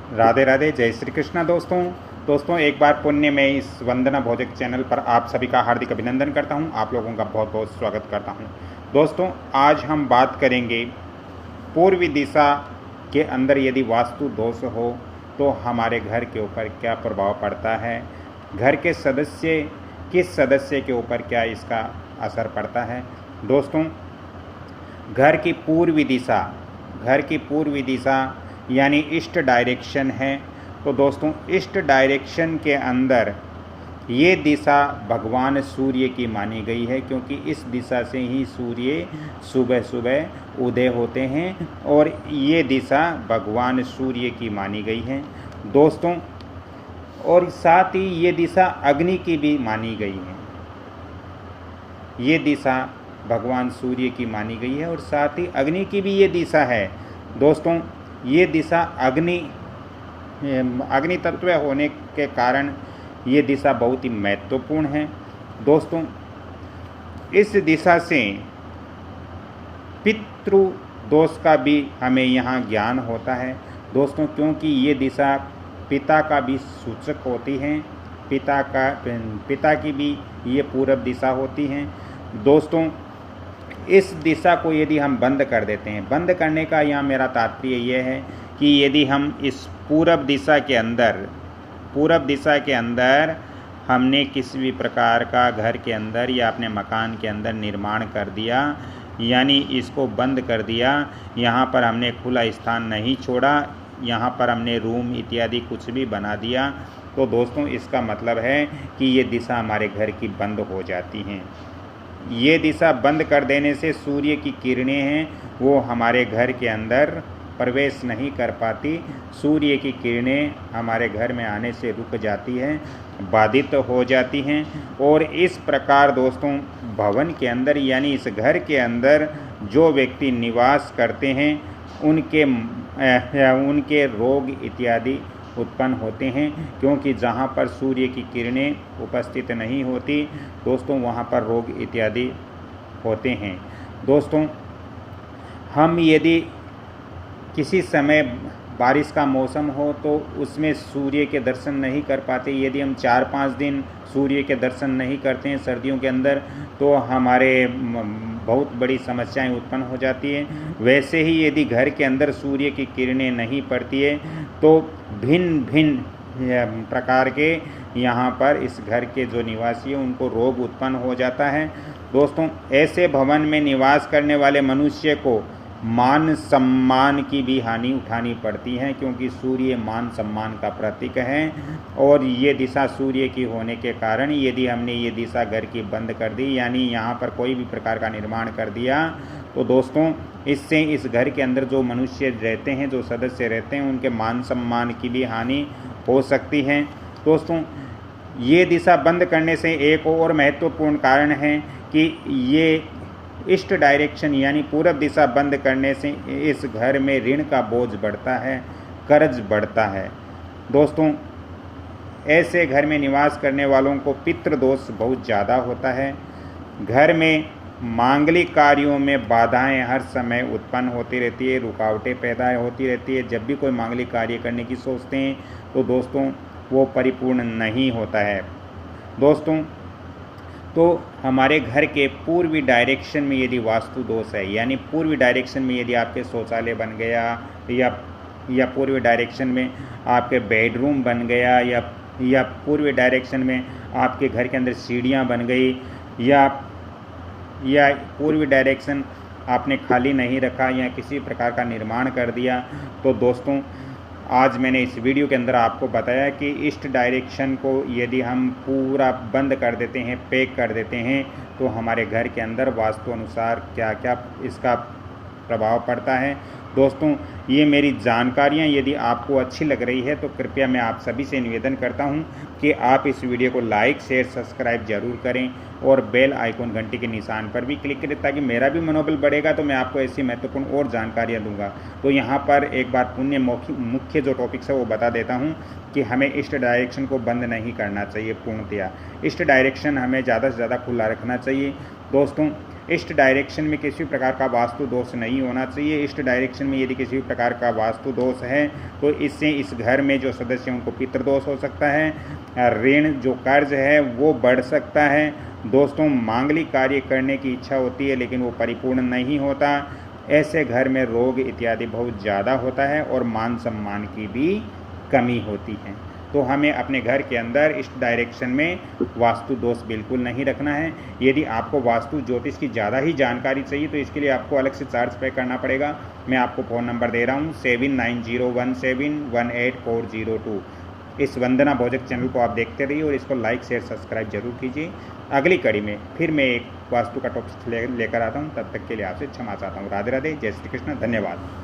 राधे राधे, जय श्री कृष्णा। दोस्तों एक बार पुण्य में इस वंदना भोजक चैनल पर आप सभी का हार्दिक अभिनंदन करता हूं। आप लोगों का बहुत बहुत स्वागत करता हूं। दोस्तों आज हम बात करेंगे पूर्वी दिशा के अंदर यदि वास्तु दोष हो तो हमारे घर के ऊपर क्या प्रभाव पड़ता है, घर के सदस्य किस सदस्य के ऊपर क्या इसका असर पड़ता है। दोस्तों घर की पूर्वी दिशा यानी ईस्ट डायरेक्शन है। तो दोस्तों ईस्ट डायरेक्शन के अंदर ये दिशा भगवान सूर्य की मानी गई है, क्योंकि इस दिशा से ही सूर्य सुबह सुबह उदय होते हैं और ये दिशा भगवान सूर्य की मानी गई है दोस्तों। और साथ ही ये दिशा अग्नि की भी मानी गई है। ये दिशा भगवान सूर्य की मानी गई है और साथ ही अग्नि की भी ये दिशा है दोस्तों। ये दिशा अग्नि तत्व होने के कारण ये दिशा बहुत ही महत्वपूर्ण है दोस्तों। इस दिशा से पितृ दोष का भी हमें यहाँ ज्ञान होता है दोस्तों, क्योंकि ये दिशा पिता का भी सूचक होती है। पिता की भी ये पूरब दिशा होती है दोस्तों। इस दिशा को यदि हम बंद कर देते हैं, बंद करने का यहाँ मेरा तात्पर्य ये है कि यदि हम इस पूरब दिशा के अंदर हमने किसी भी प्रकार का घर के अंदर या अपने मकान के अंदर निर्माण कर दिया, यानी इसको बंद कर दिया, यहाँ पर हमने खुला स्थान नहीं छोड़ा, यहाँ पर हमने रूम इत्यादि कुछ भी बना दिया, तो दोस्तों इसका मतलब है कि ये दिशा हमारे घर की बंद हो जाती हैं। ये दिशा बंद कर देने से सूर्य की किरणें हैं वो हमारे घर के अंदर प्रवेश नहीं कर पाती। सूर्य की किरणें हमारे घर में आने से रुक जाती हैं, बाधित हो जाती हैं। और इस प्रकार दोस्तों भवन के अंदर यानी इस घर के अंदर जो व्यक्ति निवास करते हैं उनके रोग इत्यादि उत्पन्न होते हैं, क्योंकि जहाँ पर सूर्य की किरणें उपस्थित नहीं होती दोस्तों वहाँ पर रोग इत्यादि होते हैं दोस्तों। हम यदि किसी समय बारिश का मौसम हो तो उसमें सूर्य के दर्शन नहीं कर पाते, यदि हम 4-5 दिन सूर्य के दर्शन नहीं करते हैं सर्दियों के अंदर तो हमारे बहुत बड़ी समस्याएं उत्पन्न हो जाती हैं। वैसे ही यदि घर के अंदर सूर्य की किरणें नहीं पड़ती है तो भिन्न भिन्न प्रकार के यहाँ पर इस घर के जो निवासी हैं उनको रोग उत्पन्न हो जाता है दोस्तों। ऐसे भवन में निवास करने वाले मनुष्य को मान सम्मान की भी हानि उठानी पड़ती है, क्योंकि सूर्य मान सम्मान का प्रतीक है। और ये दिशा सूर्य की होने के कारण यदि हमने ये दिशा घर की बंद कर दी, यानी यहाँ पर कोई भी प्रकार का निर्माण कर दिया, तो दोस्तों इससे इस घर के अंदर जो मनुष्य रहते हैं, जो सदस्य रहते हैं, उनके मान सम्मान की भी हानि हो सकती है दोस्तों। ये दिशा बंद करने से एक और महत्वपूर्ण कारण है कि ये ईस्ट डायरेक्शन यानी पूरब दिशा बंद करने से इस घर में ऋण का बोझ बढ़ता है, कर्ज बढ़ता है दोस्तों। ऐसे घर में निवास करने वालों को पितृदोष बहुत ज़्यादा होता है। घर में मांगलिक कार्यों में बाधाएं हर समय उत्पन्न होती रहती है, रुकावटें पैदा होती रहती है। जब भी कोई मांगलिक कार्य करने की सोचते हैं तो दोस्तों वो परिपूर्ण नहीं होता है दोस्तों। तो हमारे घर के पूर्वी डायरेक्शन में यदि वास्तु दोष है, यानी पूर्वी डायरेक्शन में यदि आपके शौचालय बन गया या पूर्वी डायरेक्शन में आपके बेडरूम बन गया या पूर्वी डायरेक्शन में आपके घर के अंदर सीढ़ियाँ बन गई या पूर्वी डायरेक्शन आपने खाली नहीं रखा या किसी प्रकार का निर्माण कर दिया, तो दोस्तों आज मैंने इस वीडियो के अंदर आपको बताया कि ईस्ट डायरेक्शन को यदि हम पूरा बंद कर देते हैं, पैक कर देते हैं, तो हमारे घर के अंदर वास्तु अनुसार क्या क्या इसका प्रभाव पड़ता है दोस्तों। ये मेरी जानकारियाँ यदि आपको अच्छी लग रही है तो कृपया मैं आप सभी से निवेदन करता हूँ कि आप इस वीडियो को लाइक शेयर सब्सक्राइब जरूर करें और बेल आइकॉन घंटी के निशान पर भी क्लिक करें, ताकि मेरा भी मनोबल बढ़ेगा तो मैं आपको ऐसी महत्वपूर्ण और जानकारियाँ दूंगा। तो यहाँ पर एक बार पुण्य मुख्य जो टॉपिक्स है वो बता देता हूँ कि हमें ईस्ट डायरेक्शन को बंद नहीं करना चाहिए पूर्णतया। ईस्ट डायरेक्शन हमें ज़्यादा से ज़्यादा खुला रखना चाहिए दोस्तों। ईस्ट डायरेक्शन में किसी प्रकार का वास्तु दोष नहीं होना चाहिए। ईस्ट डायरेक्शन में यदि किसी प्रकार का वास्तु दोष है तो इससे इस घर में जो सदस्य हैं उनको पितृदोष हो सकता है, ऋण जो कर्ज है वो बढ़ सकता है। दोस्तों, मांगलिक कार्य करने की इच्छा होती है लेकिन वो परिपूर्ण नहीं होता। ऐसे घर में रोग इत्यादि बहुत ज़्यादा होता है और मान सम्मान की भी कमी होती है। तो हमें अपने घर के अंदर ईस्ट डायरेक्शन में वास्तु दोष बिल्कुल नहीं रखना है। यदि आपको वास्तु ज्योतिष की ज़्यादा ही जानकारी चाहिए तो इसके लिए आपको अलग से चार्ज पे करना पड़ेगा। मैं आपको फ़ोन नंबर दे रहा हूँ 7901718402। इस वंदना भोजक चैनल को आप देखते रहिए और इसको लाइक शेयर सब्सक्राइब जरूर कीजिए। अगली कड़ी में फिर मैं एक वास्तु का टॉपिक लेकर आता हूँ। तब तक के लिए आपसे क्षमा चाहता हूँ। राधे राधे, जय श्री कृष्ण, धन्यवाद।